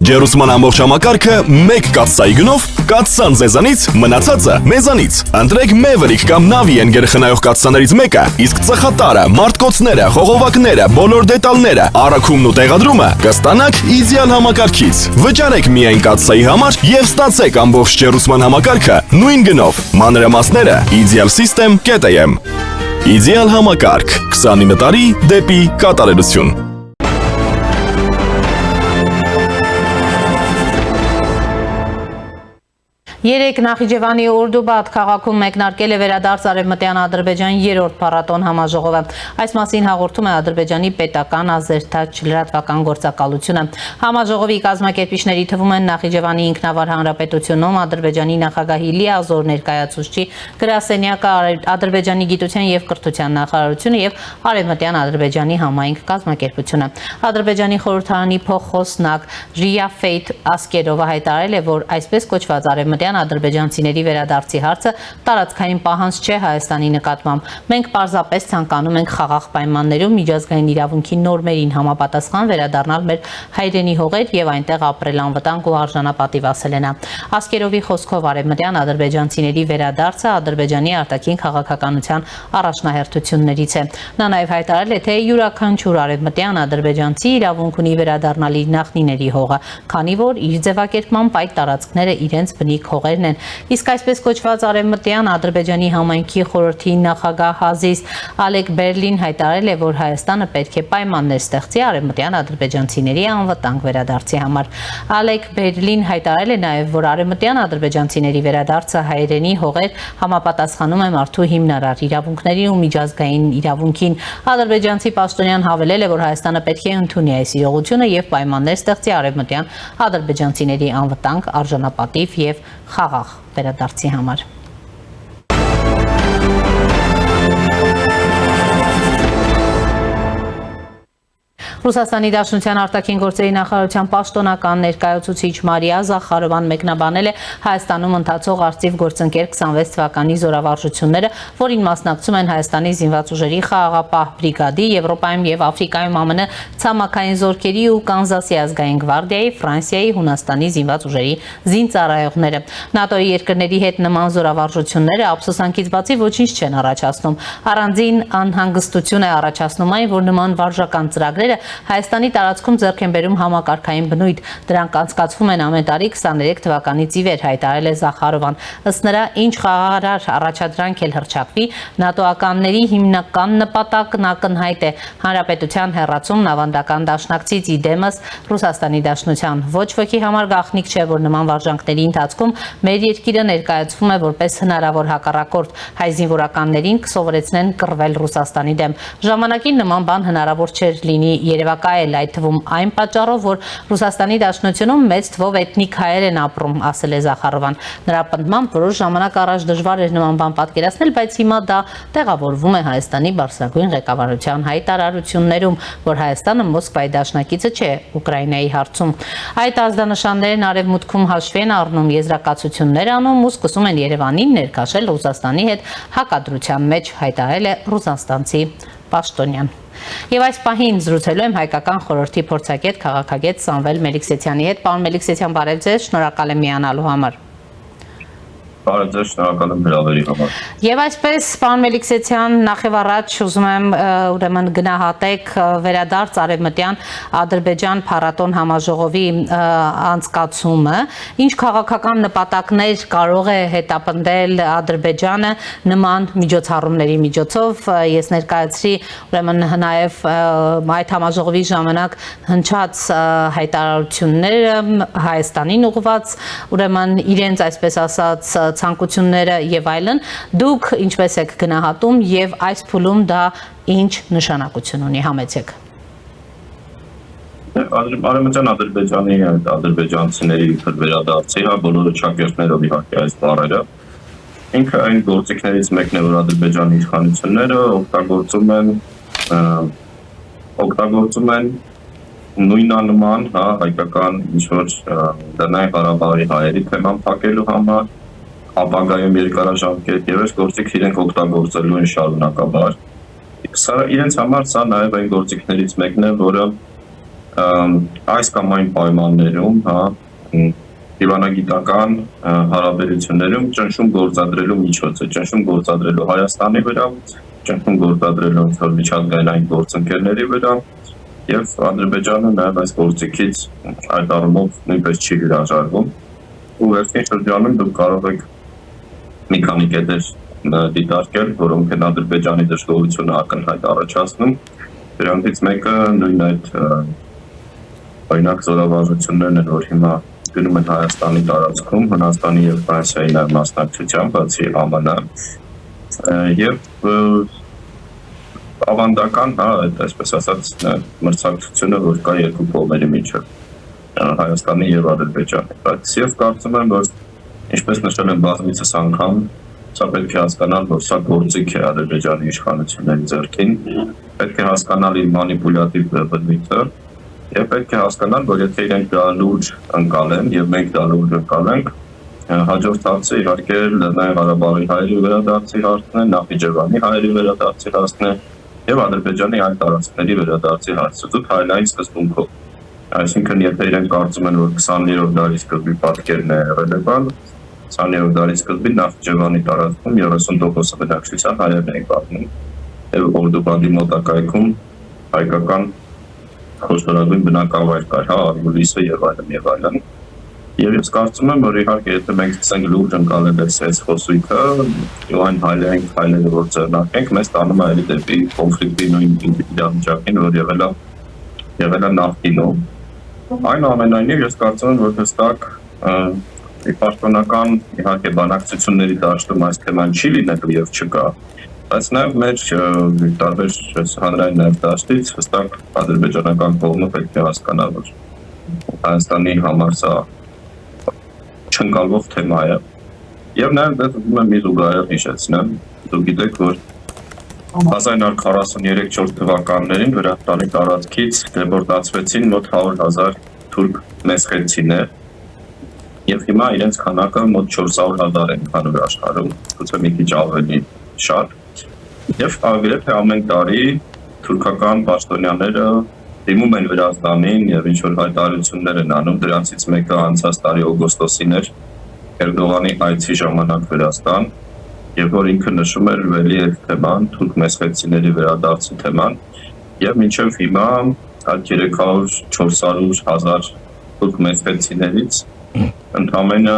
Ջերուսման ամբողջ համակարգը մեկ կաթսայի գնով, կաթսան ձեզանից, մնացածը մեզանից։ Ընտրեք Maverick կամ Navi գերխնայող կաթսաներից մեկը, իսկ ծխատարը, մարտկոցները, խողովակները, բոլոր դետալները, առաքումն ու տեղադրումը կստանաք իդեալ համակարգից։ Վճարեք միայն կաթսայի համար եւ ստացեք ամբողջ ջերուսման համակարգը նույն գնով։ Մանրամասները idealsystem.am Իդեալ համակարգ 29 տարի դեպի կատարելություն։ Երեկ Նախիջևանի Օրդուբադ քաղաքում մեկնարկել է վերադարձ Արևմտյան Ադրբեջան 3-րդ փառատոն համաժողովը։ Այս մասին հաղորդում է Ադրբեջանի պետական ազերթաչ լրատվական գործակալությունը։ Համաժողովի կազմակերպիչների թվում են Նախիջևանի ինքնավար հանրապետությունում Ադրբեջանի նախագահ Իլիա Ազոր ներկայացուցչի գրասենյակը, Ադրբեջանի գիտության եւ կրթության նախարարությունը եւ Արևմտյան Ադրբեջանի համայնք կազմակերպությունը։ Ադրբեջանի խորհրդարանի փոխխոսնակ Ռիաֆեյթ Ասկերովը հայտարարել է, որ այսպես կոչված արևմտյան ադրբեջանցիների վերադարձի հարցը տարածքային պահանջ չէ Հայաստանի նկատմամբ։ Մենք պարզապես ցանկանում ենք խաղաղ պայմաններում միջազգային իրավունքի նորմերին համապատասխան վերադառնալ մեր հայրենի հողեր եւ այնտեղ ապրել անվտանգ ու արժանապատիվ, ասել է նա։ Ասկերովի խոսքով արևմտյան ադրբեջանցիների վերադարձը Ադրբեջանի արտաքին քաղաքականության առաջնահերթություններից է։ Նա նաեւ հայտարարել է, թե յուրաքանչյուր արևմտյան ադրբեջանցի իրավունք ունի վերադառնալ իր նախնիների հողը, քանի որ իր ձևակերպմամբ այդ տարածքները իրենց բնիկ հողերն են։ Իսկ այսպես կոչված արևմտյան Ադրբեջանի համայնքի խորհրդի նախագահ Հազիզ Ալեք Բերլին հայտարարել է, որ Հայաստանը պետք է պայմաններ ստեղծի արևմտյան ադրբեջանցիների անվտանգ վերադարձի համար։ Ալեք Բերլին հայտարարել է նաև, որ արևմտյան ադրբեջանցիների վերադարձը հայրենի հողեր համապատասխանում է մարդու հիմնարար իրավունքների ու միջազգային իրավունքին։ Ադրբեջանցի պաշտոնյան հավելել է, որ Հայաստանը պետք է ընդունի այս իրողությունը եւ պայմաններ ստեղծի արևմտյան ադրբեջանցիների անվտանգ, արժանապատիվ եւ խաղաղ վերադարձի համար։ Ռուսաստանի Դաշնության արտաքին գործերի նախարարության պաշտոնական ներկայացուցիչ Մարիա Զախարովան մեկնաբանել է Հայաստանում ընթացող արծիվ գործընկեր 26 թվականի զորավարժությունները, որին մասնակցում են Հայաստանի զինված ուժերի խաղաղապահ բրիգադի, Եվրոպայում եւ Աֆրիկայում ԱՄՆ ցամաքային զորքերի ու Կանզասի ազգային գվարդիայի, Ֆրանսիայի, Հունաստանի զինված ուժերի զինծառայողները։ ՆԱՏՕ-ի երկրների հետ նման զորավարժությունները ափսոսանքից բացի ոչինչ չեն առաջացնում։ Առանձին անհանգստություն է առաջացնում այն, որ նման վարժական ծրագրերը Հայաստանի տարածքում ձեռք են բերում համակարգային բնույթ, դրանք անցկացվում են ամեն տարի 23 թվականից ի վեր, հայտարարել է Զախարովան։ Ըստ նրա, ինչ խաղաղարար առաջադրանք էլ հռչակվի, ՆԱՏՕ-ականների հիմնական նպատակն ակնհայտ է՝ հանրապետության հեռացումն ավանդական դաշնակցից ի դեմս Ռուսաստանի Դաշնության։ Ոչ ոքի համար գաղտնիք չէ, որ նման վարժանքների ընթացքում մեր երկիրը ներկայացվում է որպես հնարավոր հակառակորդ, հայ զինվորականներին կսովորեցնեն կռվել Ռուսաստանի դեմ։ Ժամանակին նման բան հնարավոր չէր լինի երևակայել, այդ թվում այն պատճառով, որ Ռուսաստանի Դաշնությունում մեծ թվով էթնիկ հայեր են ապրում, ասել է Զախարովան։ Նրա պնդմամբ որոշ ժամանակ առաջ դժվար էր նման բան պատկերացնել, բայց հիմա դա տեղավորվում է Հայաստանի բարձրագույն ղեկավարության հայտարարություններում, որ Հայաստանը Մոսկվայի դաշնակիցը չէ Ուկրաինայի հարցում։ Այդ ազդանշաններն արևմուտքում հաշվի են առնում, եզրակացություններ անում ու սկսում են Երևանին ներքաշել Ռուսաստանի հետ հակադրության մեջ, հայտարարել է ռուսաստանցի պաշտոնյան։ Եվ այս պահին զրուցելու եմ հայկական խորհրդի փորձագետ քաղաքագետ Սամվել Մելիքսեթյանի հետ։ Պարոն Մելիքսեթյան, բարև ձեզ, շնորհակալ եմ միանալու համար։ Բարև ձեզ, շնորհակալ եմ հրավերի համար։ Եվ այսպես, պարոն Մելիքսեթյան, նախ եւ առաջ ուզում եմ ուրեմն գնահատեք վերադարձ արևմտյան Ադրբեջան փառատոն համաժողովի անցկացումը, ինչ քաղաքական նպատակներ կարող է հետապնդել Ադրբեջանը նման միջոցառումների միջոցով։ Ես ներկայացրի ուրեմն նաեւ այդ համաժողովի ժամանակ հնչած հայտարարությունները Հայաստանին ուղղված, ուրեմն իրենց այսպես ասած ցանկությունները եւ այլն, դուք ինչպես եք գնահատում եւ այս փուլում դա ինչ նշանակություն ունի, համեցեք։ Արևմտյան Ադրբեջանի ադրբեջանցիների վերադարձի, բոլորը ճակերտներով իհարկե այս բառերը, ինքը այն գործիքներից մեկն է, որ Ադրբեջանի իշխանությունները օգտագործում են նույնանման, հայկական ինչ-որ Լեռնային Ղարաբաղի հայերի թեման փակելու համար, ապագայում երկարաժամկետ եւ այս գործիքը իրենք օգտագործելու են շարունակաբար։ Իրենց համար սա նաեւ այն գործիքներից մեկն է, որը այս կամ այն պայմաններում, դիվանագիտական հարաբերություններում ճնշում գործադրելու միջոց է, ճնշում գործադրելու Հայաստանի վրա, ճնշում գործադրելու միջազգային գործընկերների վրա, եւ Ադրբեջանը նաեւ այս գործիքից այդ առումով նույնպես չի հրաժարվում, ու վերջին շրջանում դուք կարող եք մի քանի կետեր դիտարկել, որոնք են Ադրբեջանի դժգոհությունը ակնհայտ առաջացնում, դրանցից մեկը նույն այդ օրինակ զորավարժություններն են, որ հիմա գնում են Հայաստանի տարածքում, Հունաստանի եւ Ֆրանսիայի նաեւ մասնակցությամբ, բացի ԱՄՆ, եւ ավանդական, այսպես ասած, մրցակցությունը, որ կա երկու կողմերի միջեւ, Հայաստանի եւ Ադրբեջանի։ Բայց եւ կարծում եմ, որ ինչպես նշել եմ բազմիցս անգամ, սա պետք է հասկանալ, որ սա գործիք է Ադրբեջանի իշխանությունների ձեռքին, պետք է հասկանալ իր մանիպուլյատիվ բնույթը եւ պետք է հասկանալ, որ եթե իրենք դա լուրջ ընկալեն եւ մենք դա լուրջ ընկալենք, հաջորդ հարցը իհարկե Լեռնային Ղարաբաղի հայերի վերադարձի հարցն է, Նախիջևանի հայերի վերադարձի հարցն է եւ Ադրբեջանի այլ տարածքների վերադարձի հարցը, հայլային սկզբունքով։ Այսինքն, եթե իրենք կարծում են, որ 20-րդ դարի սկզբի պատկերն է եղել բան, 20-րդ դարի սկզբին Նախիջևանի տարածքում 30% բնակչության հայերն էին կազմում եւ Օրդուբադի մոտակայքում հայկական խոշորագույն բնակավայր կար, Արգուլիսը եւ այլն։ Եվ ես կարծում եմ, որ իհարկե եթե մենք սկսենք լուրջ ընկալել այս խոսույթը, ու այն հայլերը որ ձեռնարկենք, մեզ տանում է էլի դեպի կոնֆլիկտի նույն իրավիճակին, որ եղել է նախկինում։ Այնուամենայնիվ ես կարծում եմ, որ հստակ պաշտոնական իհարկե բանակցությունների դաշտում այս թեման չի լինելու եւ չկա, բայց նաեւ մեր տարբեր հանրային ներդաշտից հստակ ադրբեջանական կողմը պետք է հասկանա, որ Հայաստանի համար սա չընկալվող թեմա է։ Եվ նաեւ դա ուզում եմ մի զուգահեռ հիշեցնեմ, դուք գիտեք, որ 1943-4 թվականներին Վրաստանի տարածքից դեպորտացվեցին մոտ 100,000 թուրք մեսխեցիներ եւ հիմա իրենց քանակը մոտ 400,000 են քանուր աշխարհում, գուցե մի քիչ ավելի շատ։ Եվ գրեթե ամեն տարի թուրքական պաշտոնյաները դիմում են Վրաստանին եւ ինչ-որ հայտարարություններ են անում, դրանցից մեկը անցած տարի օգոստոսին էր Էրդողանի այցի ժամանակ Վրաստան, եւ որ ինքը նշում էր վելի այդ թեման, թուրք մեսխեցիների վերադարձի թեման, եւ մինչեւ հիմա այդ 300-400,000 թուրք մեսխեցիներից ընդամենը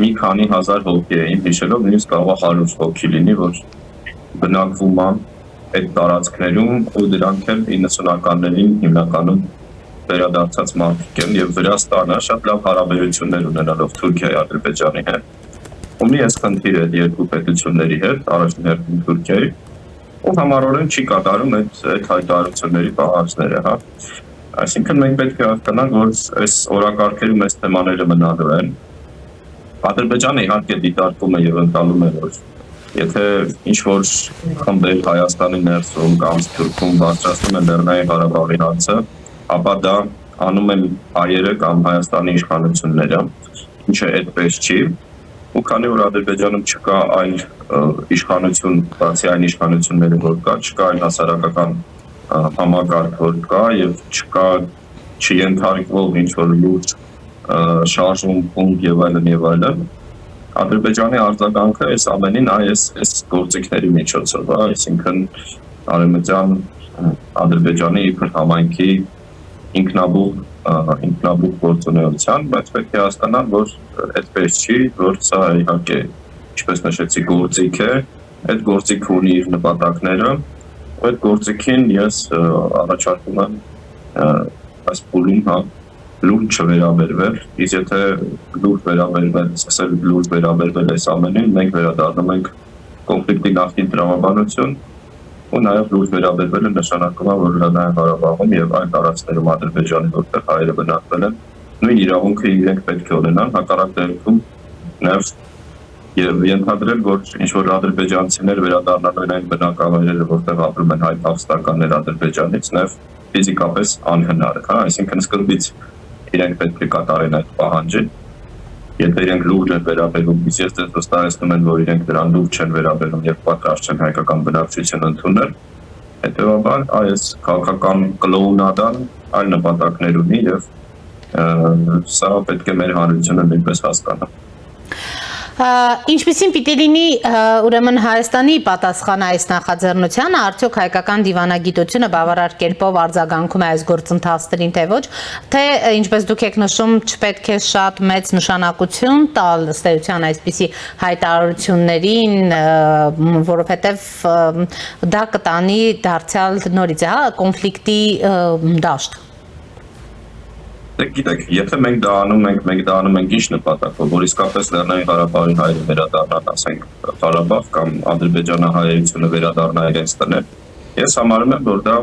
մի քանի հազար հոգի էին, հիշելով նույնիսկ կարող 100 հոգի լինի, որ բնակվում են այդ տարածքներում, ու դրանք էլ 90-ականներին հիմնականում վերադարձած մարդիկ են, եւ Վրաստանը շատ լավ հարաբերություններ ունենալով Թուրքիայի Ադրբեջանի հետ, ունի այս խնդիրը երկու պետությունների հետ, առաջին հերթին Թուրքիայի, ու համառորեն չի կատարում այդ հայտարարությունների պահանջները, Այսինքն մենք պետք է հասկանանք, որ այս օրակարգերում այս թեմաները մնալու են։ Ադրբեջանը իհարկե դիտարկում է եւ ընկալում է, որ եթե ինչ-որ խմբեր Հայաստանի ներսում կամ Թուրքում բարձրացնում են Լեռնային Ղարաբաղի հարցը, ապա դա անում են հայերը կամ Հայաստանի իշխանությունները, ինչը այդպես չի, ու քանի որ Ադրբեջանում չկա այլ իշխանություն, բացի այն իշխանությունները, որ կա, չկա այլ հասարակական համակարգ, որ կա եւ չկա չենթարկվող ինչ-որ լուրջ շարժում, պունկտ եւ այլն, Ադրբեջանի արձագանքը այս ամենին այս գործիքների միջոցով, այսինքն արևմտյան Ադրբեջանի իբր համայնքի ինքնաբուխ գործունեության, բայց պետք է հասկանալ, որ այդպես չի, որ սա իհարկե, ինչպես նշեցի, գործիք է, այդ գործիքը ունի իր նպատակները, այդ գործիքին ես առաջարկում եմ այս փուլում լուրջ չվերաբերվել, իսկ եթե լուրջ վերաբերվել, սկսել լուրջ վերաբերվել այս ամենին, մենք վերադառնում ենք կոնֆլիկտի նախկին տրամաբանություն, ու նաև լուրջ վերաբերվելը նշանակում է, որ Լեռնային Ղարաբաղում եւ այլ տարածքներում Ադրբեջանի որտեղ հայերը բնակվել են, նույն իրավունքը իրենք պետք է ունենան, հակառակ դեպքում նաև եւ ենթադրել, որ ինչ-որ ադրբեջանցիներ վերադառնալու են այն բնակավայրերը, որտեղ ապրում են հայ փախստականներ Ադրբեջանից, նաև ֆիզիկապես անհնար է, այսինքն սկզբից իրենք պետք է կատարեն այդ պահանջը, եթե իրենք լուրջ են վերաբերում, իսկ ես վստահեցնում եմ, որ իրենք դրան լուրջ չեն վերաբերում եւ պատրաստ չեն հայկական բնակչություն ընդունել, Հետևաբար այս քաղաքական կլոունադան այլ նպատակներ ունի եւ սա պետք է մեր հանրությունը նույնպես հասկանա։ Ինչպիսին պիտի լինի ուրեմն Հայաստանի պատասխանը այս նախաձեռնությանը, արդյոք հայկական դիվանագիտությունը բավարար կերպով արձագանքում է այս գործընթացներին, թե ոչ, թե ինչպես դուք եք նշում, չպետք է շատ մեծ նշանակություն տալ ըստ էության այսպիսի հայտարարություններին, որովհետև դա կտանի դարձյալ նորից կոնֆլիկտի դաշտ։ Գիտեք, եթե մենք դա անում ենք ինչ նպատակով, որ իսկապես Լեռնային Ղարաբաղի հայերը վերադառնան, ասենք, Ղարաբաղ կամ ադրբեջանահայությունը վերադառնա իրենց տներ, ես համարում եմ, որ դա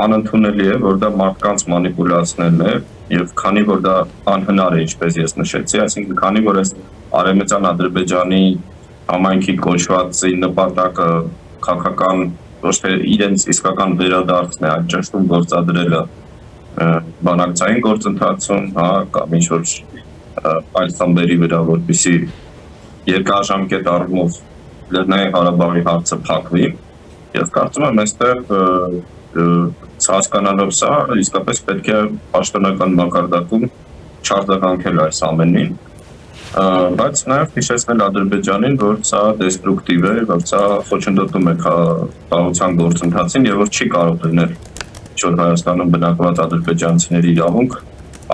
անընդունելի է, որ դա մարդկանց մանիպուլյացնելն է, եւ քանի որ դա անհնար է, ինչպես ես նշեցի, այսինքն քանի որ այս արևմտյան Ադրբեջանի համայնքի կոչվածի նպատակը քաղաքական ոչ թե իրենց իսկական վերադարձն է, այլ ճշտում գործադրելը բանակցային գործընթացում, կամ ինչ-որ այլ խմբերի վրա, որպեսզի երկարաժամկետ առումով Լեռնային Ղարաբաղի հարցը փակվի, եւ կարծում եմ այստեղ հասկանալով սա, իսկապես պետք է պաշտոնական մակարդակում չարձագանքել այս ամենին, բայց նաեւ հիշեցնել Ադրբեջանին, որ սա դեստրուկտիվ է, որ սա խոչընդոտում է խաղաղության գործընթացին եւ որ չի կարող լինել որ Հայաստանում բնակված ադրբեջանցիների իրավունք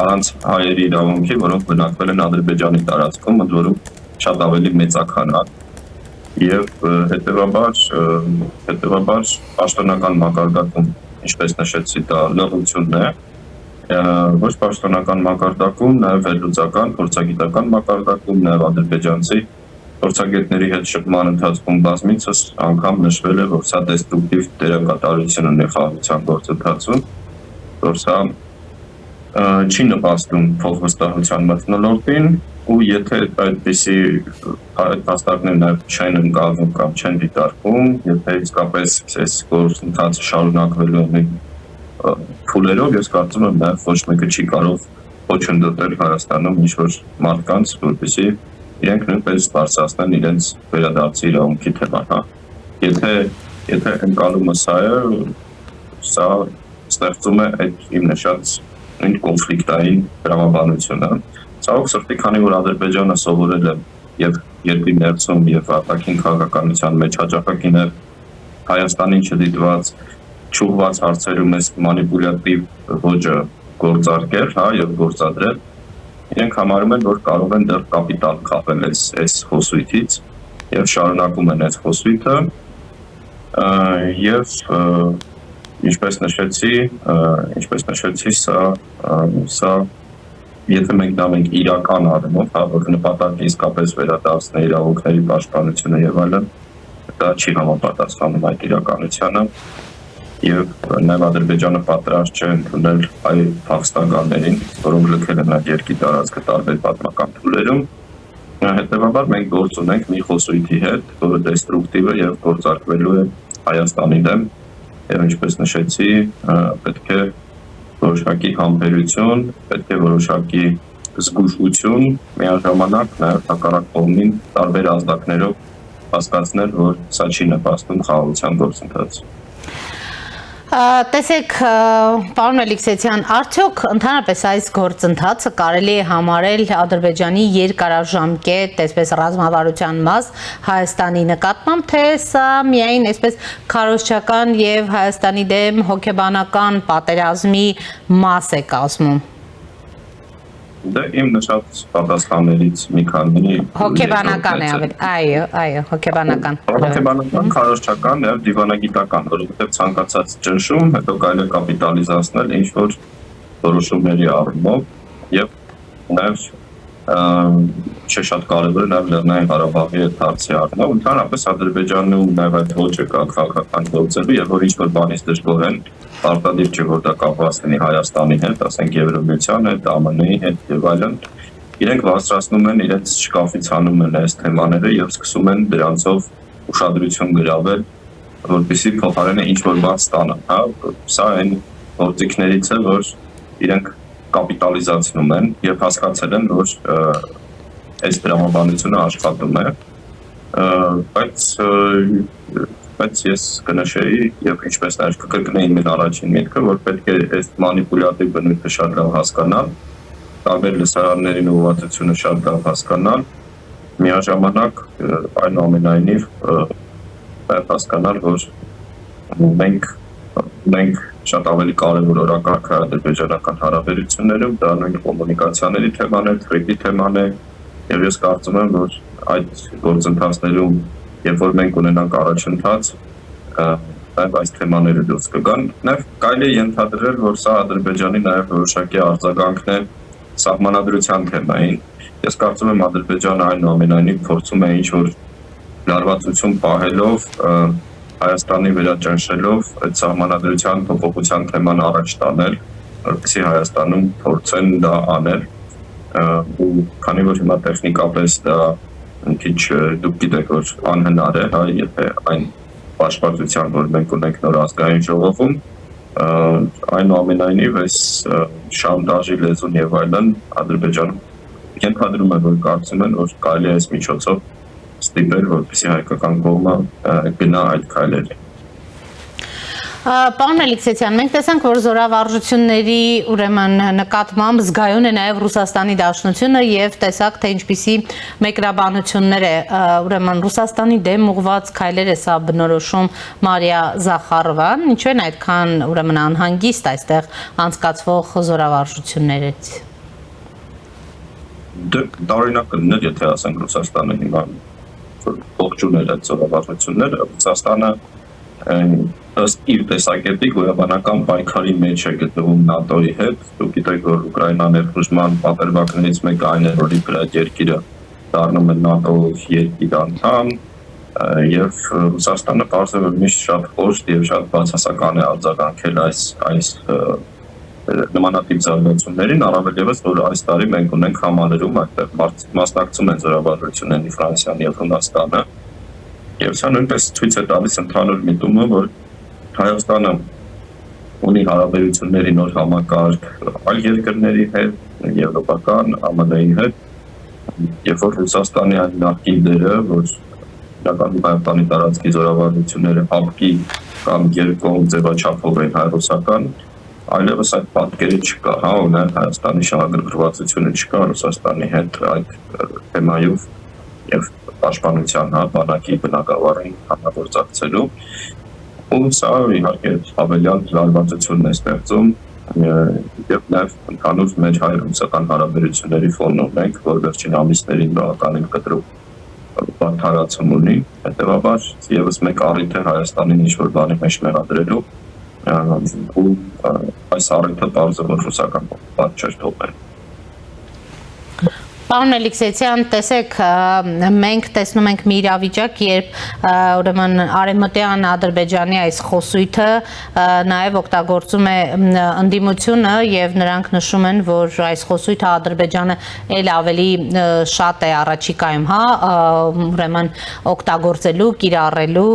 առանց հայերի իրավունքի, որոնք բնակվել են Ադրբեջանի տարածքում, ընդ որում շատ ավելի մեծաքանակ եւ հետեւաբար պաշտոնական մակարդակում, ինչպես նշեցի, դա լռությունն է, ոչ պաշտոնական մակարդակում, նաեւ վերլուծական, փորձագիտական մակարդակում, նաեւ ադրբեջանցի փորձագետների հետ շփման ընթացքում բազմիցս անգամ նշվել է, որ սա դեստրուկտիվ դերակատարություն ունի խաղաղության գործընթացում, որ սա չի նպաստում փոխվստահության մթնոլորտին, ու եթե այդպիսի փաստարկներ նաև չեն ընկալվում կամ չեն դիտարկվում, եթե իսկապես այս գործընթացը շարունակվելու է փուլերով, ես կարծում եմ նաև ոչ մեկը չի կարող խոչընդոտել Հայաստանում ինչ-որ մարդկանց, որպեսզի իրենք նույնպես բարձրացնեն իրենց վերադարձի իրավունքի թեման, Եթե ընկալումը սա է, սա ստեղծում է այդ իմ նշած նույն կոնֆլիկտային դրամաբանությունը։ Ցավոք սրտի, քանի որ Ադրբեջանը սովորել է եւ երկրի ներսում եւ արտաքին քաղաքականության մեջ հաջողակին է Հայաստանին չդիտված, չուղված հարցերում այս մանիպուլյատիվ ոճը գործարկել, եւ գործադրել, իրենք համարում են, որ կարող են դեռ կապիտալ կապել այս խոսույթից եւ շարունակում են այս խոսույթը եւ ինչպես նշեցի, սա եթե մենք դա մենք իրական առումով, որ նպատակը իսկապես վերադարձնել իրավունքների պաշտպանությունը եւ այլն, դա չի համապատասխանում այդ իրականությանը եւ նաեւ Ադրբեջանը պատրաստ չէ ընդունել այլ փախստականներին, որոնք լքել են այդ երկրի տարածքը տարբեր պատմական փուլերում, հետեւաբար մենք գործ ունենք մի խոսույթի հետ, որը դեստրուկտիվ է եւ գործարկվելու է Հայաստանի դեմ եւ ինչպես նշեցի, պետք է որոշակի համբերություն, պետք է որոշակի զգուշություն, միաժամանակ նաեւ հակառակ կողմին տարբեր ազդակներով հասկացնել, որ սա չի նպաստում խաղաղության գործընթացին։ Տեսեք, պարոն Մելիքսեթյան, արդյոք ընդհանրապես այս գործընթացը կարելի է համարել Ադրբեջանի երկարաժամկետ, այսպես ռազմավարության մաս Հայաստանի նկատմամբ, թե սա միայն այսպես քարոզչական եւ Հայաստանի դեմ հոգեբանական պատերազմի մաս է կազմում։ Դա իմ նշած պատասխաններից մի քանի հոգեբանական է ավելի, այո, հոգեբանական։ Հոգեբանական, քարոզչական եւ դիվանագիտական, որովհետեւ ցանկացած ճնշում հետո կարելի է կապիտալիզացնել ինչ-որ որոշումների առումով եւ նաեւ չէ շատ կարևոր է նաեւ Լեռնային Ղարաբաղի այդ հարցի առումով, ընդհանրապես Ադրբեջանում նաեւ այդ ոճը կա քաղաքական գործելու եւ որ ինչ-որ բանից դժգոհ են, արտադիր չէ որ դա կապված լինի Հայաստանի հետ, ասենք Եվրոմիության հետ, ԱՄՆ-ի հետ եւ այլն, իրենք բարձրացնում են իրենց շկաֆից հանում են այս թեմաները եւ սկսում են դրանցով ուշադրություն գրավել, որպեսզի փոխարենը ինչ-որ բան ստանան, սա այն գործիքներից է, որ իրենք կապիտալիզացնում են եւ հասկացել են, որ այս դրամաբանությունը աշխատում է, բայց բայց ես կնշեի եւ ինչպես նաև կկրկնեի իմ առաջին միտքը, որ պետք է այս մանիպուլյատիվ բնույթը շատ լավ հասկանալ, տարբեր լսարաններին ուղղվածությունը շատ լավ հասկանալ, միաժամանակ այնուամենայնիվ հասկանալ, որ մենք շատ ավելի կարևոր օրակարգ է ադրբեջանական հարաբերություններում, դա նույն կոմունիկացիաների թեման է, թրեդի թեման է, եւ ես կարծում եմ, որ այդ գործընթացներում, երբ որ մենք ունենանք առաջընթաց, նաև այս թեմաները դուրս կգան, նաև կարելի է ենթադրել, որ սա Ադրբեջանի նաև որոշակի արձագանքն է սահմանադրության թեմային։ Ես կարծում եմ Ադրբեջանը այնուամենայնիվ փորձում է ինչ-որ լարվածություն պահելով Հայաստանի վերաճնշելով այդ սահմանադրության փոփոխության թեման առաջ տանել, որպեսզի Հայաստանում փորձեն դա անել, ու քանի որ հիմա տեխնիկապես դա մի քիչ դուք գիտեք, որ անհնար է, հա, եթե այն պաշտպանության, որ մենք ունենք նոր ազգային ժողովում, այնուամենայնիվ այս շանտաժի լեզուն եւ այլն Ադրբեջանում ենթադրում է, որ կարծում են, որ կարելի է այս միջոցով ստիպել, որպեսզի հայկական կողմը գնա այդ քայլերին։ Պարոն Մելիքսեթյան, մենք տեսանք, որ զորավարժությունների ուրեմն նկատմամբ զգայուն է նաև Ռուսաստանի Դաշնությունը եւ տեսակ, թե ինչպիսի մեկնաբանություններ է ուրեմն Ռուսաստանի դեմ ուղղված քայլեր է սա բնորոշում Մարիա Զախարովան, ինչու են այդքան ուրեմն անհանգիստ այստեղ անցկացվող զորավարժություններից։ Տարօրինակ կլիներ, եթե ասենք Ռուսաստանը հիմա ողջունել այդ զորավարժությունները, Ռուսաստանը ըստ իր տեսակետի գոյաբանական պայքարի մեջ է գտնվում ՆԱՏՕ-ի հետ։ Դուք գիտեք, որ Ուկրաինա ներխուժման պատերբակներից մեկը այն է, որ իբր այդ երկիրը դառնում է ՆԱՏՕ-ի երկիր անդամ, եւ Ռուսաստանը պարզել է միշտ շատ խոշոր եւ շատ բացասական է արձագանքել այս նմանատիպ զարգացումներին, առավել ևս, որ այս տարի մենք ունենք համալրում, այդտեղ մասնակցում են զորավարժությունների Ֆրանսիան եւ Հունաստանը, եւ սա նույնպես ցույց է տալիս ընդհանուր միտումը, որ Հայաստանը ունի հարաբերությունների նոր համակարգ այլ երկրների հետ, եվրոպական, ԱՄՆ-ի հետ, երբ որ Ռուսաստանի այն նախկին դերը, որ իրականում Հայաստանի տարածքի զորավարժությունները հապկի կամ երկկողմ ձևաչափով են հայ-ռուսական, այլևս այդ պատկերը չկա, հա, ունեն Հայաստանի շահագրգռվածությունը չկա Ռուսաստանի հետ այդ թեմայով եւ պաշտպանության բանակի բնակավարին համագործակցելու, ու սա իհարկե հավելյալ լարվածությունն է ստեղծում եւ նաեւ ընդհանուր մեր հայ-ռուսական հարաբերությունների ֆոնով մենք, որ վերջին ամիսներին բավականին կտրուկ բարդարացում ունի, հետեւաբար եւս մեկ առիթ է Հայաստանին ինչ-որ բանի մեջ մեղադրելու ու այս առիթը բարձր ռուսական բան չէր թողնել։ Պարոն Մելիքսեթյան, տեսեք, մենք տեսնում ենք մի իրավիճակ, երբ ուրեմն արևմտյան Ադրբեջանի այս խոսույթը նաև օգտագործում է ընդդիմությունը եւ նրանք նշում են, որ այս խոսույթը Ադրբեջանը ել ավելի շատ է առաջիկայում, հա, ուրեմն օգտագործելու, կիրառելու,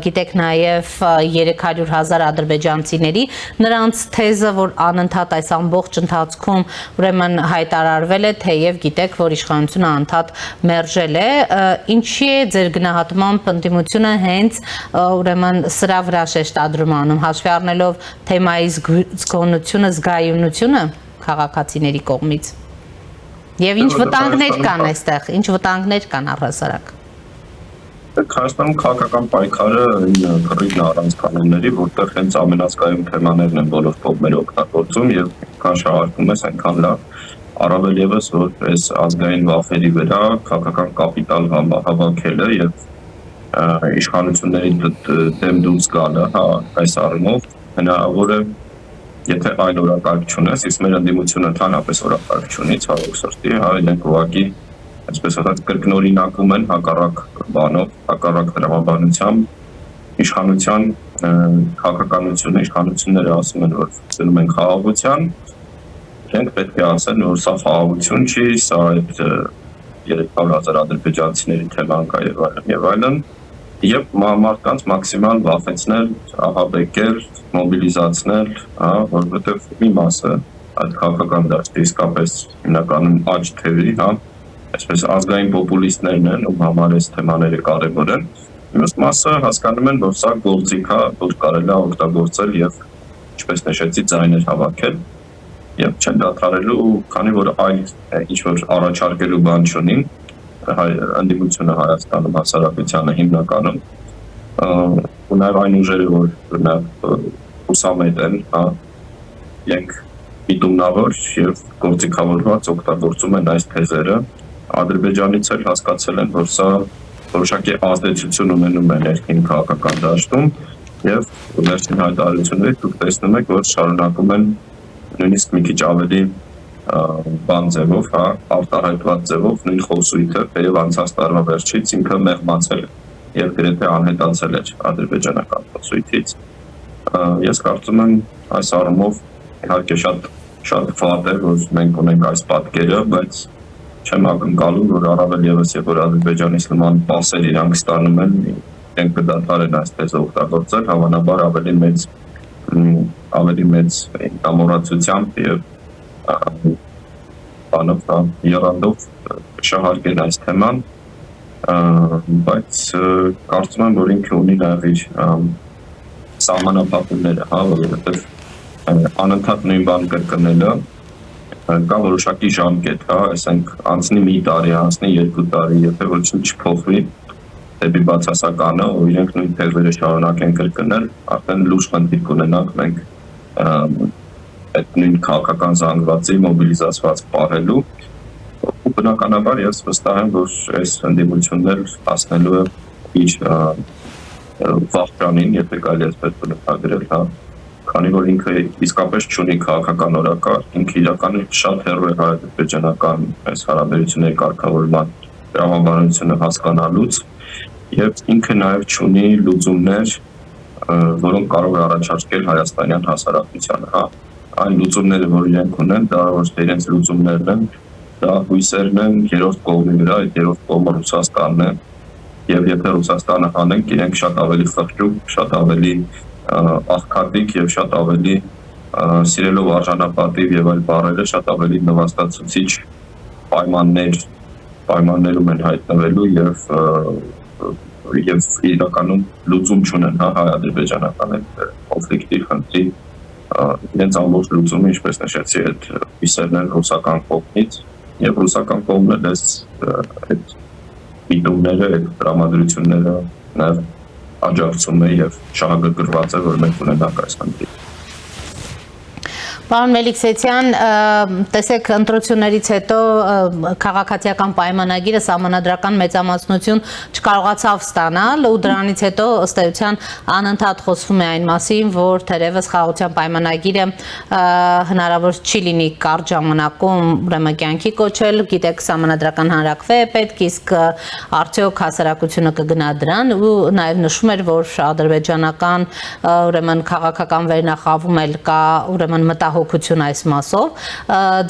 գիտեք նաև 300,000 ադրբեջանցիների, նրանց թեզը, որ անընդհատ այս ամբողջ ընթացքում ուրեմն հայտարարվել է, թեև գիտեք որ իշխանությունը անդադ մերժել է, ինչի է ձեր գնահատմամբ ընդդիմությունը հենց ուրեմն սրա վրա շեշտադրում անում, հաշվի առնելով թեմայի զգոնությունը, զգայունությունը քաղաքացիների կողմից։ Եվ ինչ վտանգներ կան այստեղ, ինչ վտանգներ կան առհասարակ։ Հայաստանում քաղաքական պայքարը քրիտ առանց կանոնների, որտեղ հենց ամենազգայուն թեմաներն են բոլոր կողմերը օգտագործում եւ քան շահարկում ես, այնքան լավ, առավել ևս որ այս ազգային վախերի վրա քաղաքական կապիտալ հավաքելը եւ իշխանությունների դեմ դուրս գալը, հա, այս առումով հնարավոր է, եթե այլ օրակարգ չունես, իսկ մեր ընդդիմությունը ընդհանրապես օրակարգ չունի, ցավոք սրտի, հա, իրենք ուղղակի այսպես ասած կրկնօրինակում են հակառակ բանով, հակառակ դրամաբանությամբ իշխանության քաղաքականությունը, իշխանությունները ասում են, որ ծնում են խաղաղության, իրենք պետք է ասեն, որ սա խաղաղություն չի, սա այդ 300,000 ադրբեջանցիների թեման կա եւ այլն, եւ մարդկանց մաքսիմալ վախեցնել, ահաբեկել, մոբիլիզացնել, հա, որովհետեւ մի մասը այդ քաղաքական դաշտի իսկապես հիմնականում աճ թևի, հա, այսպես ազգային պոպուլիստներն են, ում համար այս թեմաները կարևոր են, Մյուս մասը հասկանում են, որ սա գործիք է, որ կարելի է օգտագործել եւ ինչպես նշեցի, ձայներ հավաքել եւ չեն դադարելու, քանի որ այլ ինչ որ առաջարկելու բան չունին, ընդդիմությունը Հայաստանում հասարակությանը հիմնականում ու նաեւ այն ուժերը, որ նաեւ ուսամետ են, իրենք միտումնավոր եւ գործիքավորված օգտագործում են այս թեզերը, Ադրբեջանից էլ հասկացել են, որ սա որոշակի ազդեցություն ունենում է ներքին քաղաքական դաշտում եւ վերջին հայտարարություններից դուք տեսնում եք, որ շարունակում են նույնիսկ մի քիչ ավելի բան ձևով, արտահայտված ձևով նույն խոսույթը, թեև անցած տարվա վերջից ինքը մեղմացել եւ գրեթե անհետացել էր ադրբեջանական խոսույթից։ Ես կարծում եմ այս առումով իհարկե շատ վատ է, որ մենք ունենք այս պատկերը, բայց չեմ ակնկալում, որ առավել եւս երբ որ Ադրբեջանից նման պասեր իրանք ստանում են, իրենք կդադարեն այս թեզը օգտագործել, հավանաբար ավելի մեծ ամորացությամբ եւ բանով եռանդով շահարկեն այս թեման, բայց կարծում եմ, որ ինքը ունի նաեւ իր սահմանափակումները, որովհետեւ անընդհատ նույն բան կրկնելը կա որոշակի ժամկետ, ասենք անցնի մի տարի, անցնի 2 տարի, եթե ոչինչ չփոխվի դեպի բացասականը, ու իրենք նույն թեզերը շարունակեն կրկնել, արդեն լուրջ խնդիր կունենանք մենք այդ նույն քաղաքական զանգվածի մոբիլիզացված պահելու, ու բնականաբար ես վստահ եմ, որ այս ընդդիմություններ հասնելու է իր վախճանին, եթե կարելի այսպես բնութագրել, քանի որ ինքը իսկապես չունի քաղաքական օրակարգ, ինքը իրականում շատ հեռու է հայ-ադրբեջանական այս հարաբերությունների կարգավորման տրամաբանությունը հասկանալուց եւ ինքը նաեւ չունի լուծումներ, որոնք կարող է առաջարկել հայաստանյան հասարակությանը, Այն լուծումները, որ իրենք ունեն, դա ոչ թե իրենց լուծումներն են, դա հույսերն են երրորդ կողմի վրա, այդ երրորդ կողմը Ռուսաստանն է, եւ եթե Ռուսաստանը հանենք, իրենք շատ ավելի խղճուկ, շատ ավելի աղքատիկ եւ շատ ավելի սիրելով արժանապատիվ եւ այլ բառերը շատ ավելի նվաստացուցիչ պայմաններում են հայտնվելու եւ իրականում լուծում չունեն հայ-ադրբեջանական կոնֆլիկտի խնդրի իրենց ամբողջ լուծումը, ինչպես նշեցի, այդ հույսերն են ռուսական կողմից եւ ռուսական կողմն էլ այդ միտումները, այդ տրամադրությունները նաեւ աջակցում է եւ շահագրգռված է, որ մենք ունենանք այս խնդիրը։ Պարոն Մելիքսեթյան, տեսեք ընտրություններից հետո քաղաքացիական պայմանագիրը սահմանադրական մեծամասնություն չկարողացավ ստանալ ու դրանից հետո ըստ էության անընդհատ խոսվում է այն մասին, որ թերևս խաղաղության պայմանագիրը հնարավոր չի լինի կարճ ժամանակում ուրեմն կյանքի կոչել, գիտեք սահմանադրական հանրակրվե է պետք, իսկ արդյոք հասարակությունը կգնա դրան ու նաև նշում էր, որ ադրբեջանական ուրեմն քաղաքական վերնախավում էլ կա ուրեմն հոգություն այս մասով,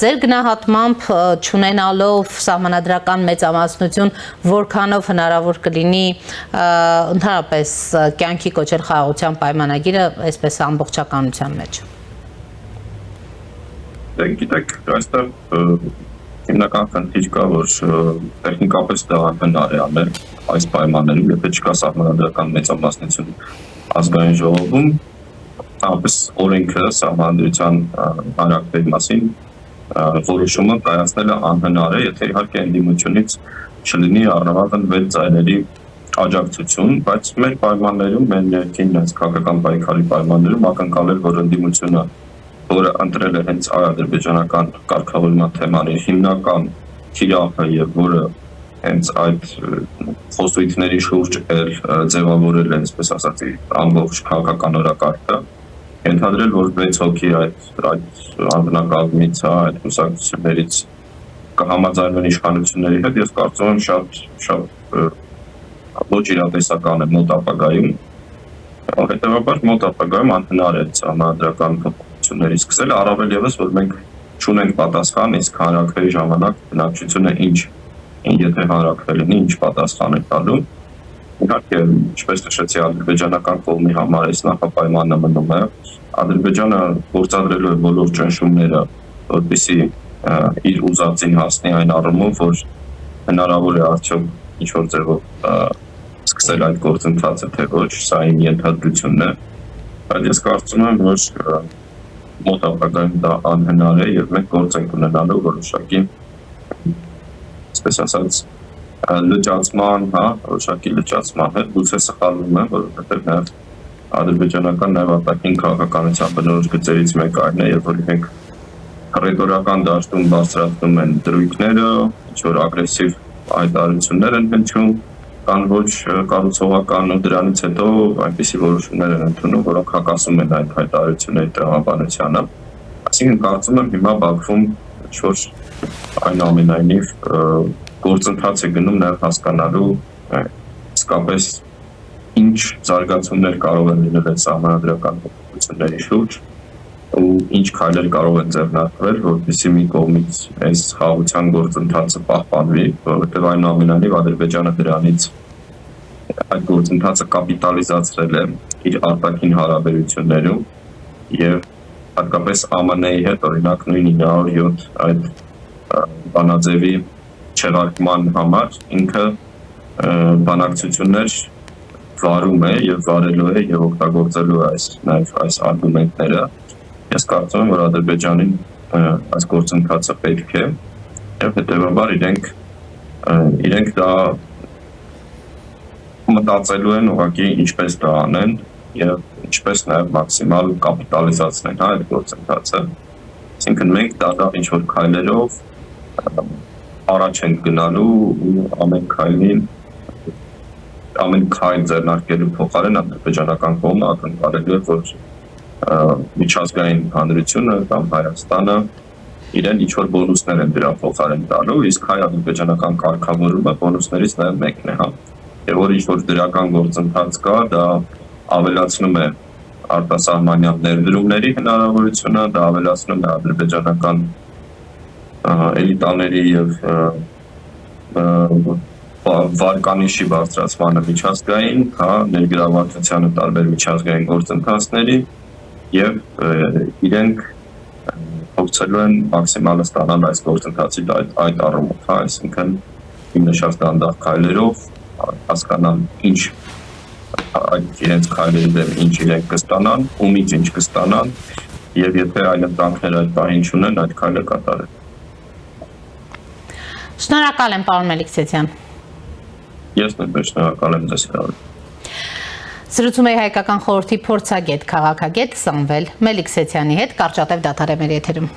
ձեր գնահատմամբ չունենալով սահմանադրական մեծամասնություն, որքանով հնարավոր կլինի ընդհանրապես կյանքի կոչել խաղաղության պայմանագիրը այսպես ամբողջականության մեջ։ Գիտեք, այստեղ հիմնական խնդիր կա, որ տեխնիկապես դա հնար է անել այս պայմաններում, եթե չկա սահմանադրական մեծամասնություն ազգային ժողովում, Ապս օրենքը սահմանադրության հանրակրվեի մասին որոշումը կայացնելը անհնար է, եթե իհարկե ընդդիմությունից չլինի առնվազն 6 ծայրերի աջակցություն, բայց մեր պայմաններում, մեր ներքին քաղաքական պայքարի պայմաններում ակնկալել, որ ընդդիմությունը, որը ընտրել է հենց ադրբեջանական կարգավորման թեմաների հիմնական թիրախը եւ որը հենց այդ խոսույթների շուրջ ձևավորել է, այսպես ասած, ամբողջ քաղաքական օրակարգը Ենթադրել, որ 6 հոգի այդ անձնակազմից, այդ կուսակցություններից կհամաձայնվեն իշխանությունների հետ, ես կարծում եմ շատ ոչ իրատեսական է մոտ ապագայում, հետևաբար մոտ ապագայում անհնար է սահմանադրական փոփոխությունների սկսել, առավել ևս, որ մենք չունենք պատասխան, իսկ հանրակրվեի ժամանակ բնակչությունը եթե հանրակրվել լինի, ինչ պատասխան է տալու Իհարկե, ինչպես նշեցի, ադրբեջանական կողմի համար այս նախապայմանը մնում է, Ադրբեջանը գործադրելու է բոլոր ճնշումները, որպեսզի իր ուզածին հասնի այն առումով, որ հնարավոր է արդյոք ինչ-որ ձևով սկսել այդ գործընթացը, թե ոչ, սա իմ ենթադրությունն է, բայց ես կարծում եմ, որ մոտ ապագայում դա անհնար է եւ մենք գործ ենք ունենալու որոշակի, այսպես ասած, լճացման, որոշակի լճացման հետ, գուցե սխալվում եմ, որովհետեւ նաեւ ադրբեջանական նաեւ արտաքին քաղաքականության բնորոշ գծերից մեկը այն է, երբ որ իրենք ռետորական դաշտում բարձրացնում են դրույթները, ինչ-որ ագրեսիվ հայտարարություններ են հնչում, կան ոչ կառուցողական ու դրանից հետո այնպիսի որոշումներ են ընդունում, որոնք հակասում են այդ հայտարարությունների տրամաբանությանը։ Այսինքն կարծում եմ հիմա Բաքվում ինչ-որ այնուամենայնիվ գործընթաց է գնում նաև հասկանալու իսկապես ինչ զարգացումներ կարող են լինել այդ սահմանադրական փոփոխությունների շուրջ ու ինչ քայլեր կարող են ձեռնարկվել, որպեսզի մի կողմից այս խաղաղության գործընթացը պահպանվի, որովհետև այնուամենայնիվ Ադրբեջանը դրանից այդ գործընթացը կապիտալիզացրել է իր արտաքին հարաբերություններում եւ հատկապես ԱՄՆ-ի հետ, օրինակ նույն 907 այդ բանաձևի չեղարկման համար ինքը բանակցություններ վարում է եւ վարելու է եւ օգտագործելու է այս արգումենտները։ Ես կարծում եմ, որ Ադրբեջանին այս գործընթացը պետք է եւ հետեւաբար իրենք դա մտածելու են ուղղակի ինչպես դա անեն եւ ինչպես նաեւ մաքսիմալ կապիտալիզացնեն այդ գործընթացը։ Այսինքն մենք դառնալ ինչ-որ քայլերով առաջ ենք գնալու ու ամեն քայլ ձեռնարկելու փոխարեն ադրբեջանական կողմը ակնկալելու է, որ միջազգային հանրությունը կամ Հայաստանը իրեն ինչ-որ բոնուսներ են դրա փոխարեն տալու, իսկ հայ-ադրբեջանական կարգավորումը բոնուսներից նաև մեկն է, եւ որ ինչ-որ դրական գործընթաց կա, դա ավելացնում է արտասահմանյան ներդրումների հնարավորությունը, դա ավելացնում է ադրբեջանական էլիտաների եւ վարկանիշի բարձրացմանը միջազգային, ներգրավվածությանը տարբեր միջազգային գործընթացների եւ իրենք փորձելու են մաքսիմալը ստանալ այս գործընթացի այդ առումով, այսինքն իմ նշած դանդաղ քայլերով հասկանալ ինչ այդ իրենց քայլերի դեմ ինչ իրենք կստանան, ումից ինչ կստանան եւ եթե այլընտրանքներ այդ բանին չունեն, այդ քայլը կատարեն։ Շնորհակալ եմ, պարոն Մելիքսեթյան։ Ես նույնպես շնորհակալ եմ ձեզ հրավերին։ Զրուցում էի Հայկական խորհրդի փորձագետ, քաղաքագետ Սամվել Մելիքսեթյանի հետ, կարճատև դադար է մեր եթերում։